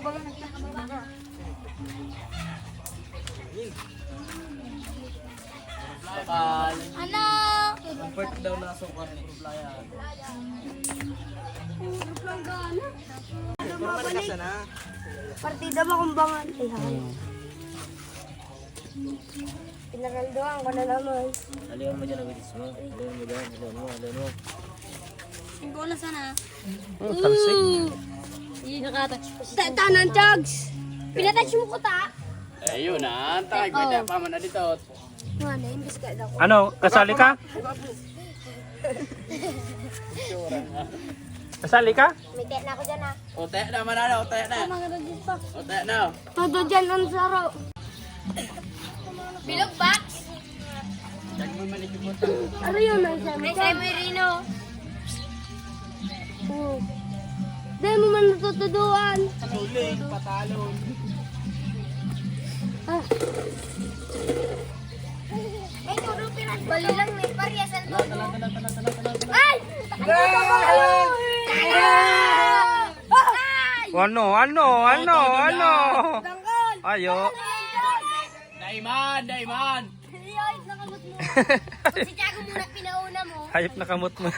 Ano? Comfort daw na sukar ni Playa. Partida ba kumbangan? Ay, hakan. Pinaraldoan ko na naman. Aliwan mo dyan ang bilis mo. Aliwan mo dyan. Aliwan mo. Singko na sana. Talsik. Hindi nakatouch pa siya. Tanan, Chugs! Pinatouch mo ko ta? Ayun na. Antay ko ito. Paman na dito. Ano, imbis ka daw. Ano, kasali ka? Kasali ka? May tek na ako dyan ah. Ote na manana. Ote na. Maganda din pa. Ote na. Todo dyan ang saro. Bilog box? Yan mo malit yung puto. Ano yun? May Semerino. Dahil mo man natutuduan. Suling. Patalon. Ah. May todo pinas. Bali lang may parehas ang todo. Ay! Ano? Tangkol! Ayo. Daiman. Daiman. Ay, nakamot mo. Si Tiago muna pinauna mo. Hayop na kamot mo.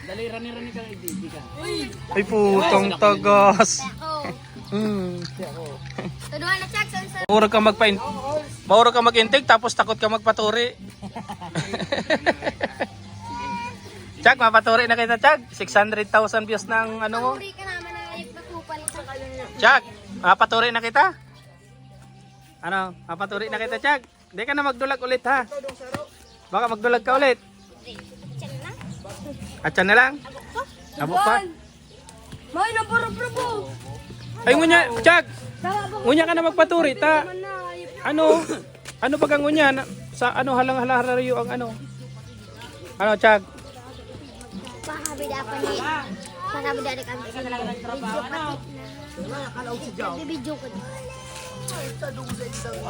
Dali rani-rani ka. Hindi ka. Ay putong tagas. Ako. Tuduan na Tiago. Mauro ka mag-intake tapos takot ka magpaturi. Chag, mapaturi na kita, Chag. 600,000 views ng ano mo. Puri ka naman na ayok na kupalit sa kalunod. Chag, mapaturi na kita. Ano, mapaturi na kita, Chag. Hindi ka na magdulag ulit, ha? Baka magdulag ka ulit. Check na. Atyan na lang. Abo pa. May napuro-probo. Ay, ngunya, Chag. Ngunya ka na magpaturi, ta. Ano? Ano pag ang ngunya? Sa ano, halang-halarayo ang ano? Ano, Chag? Pahabida pa ni. Pahabida ni kami. Video pati na. Video ko.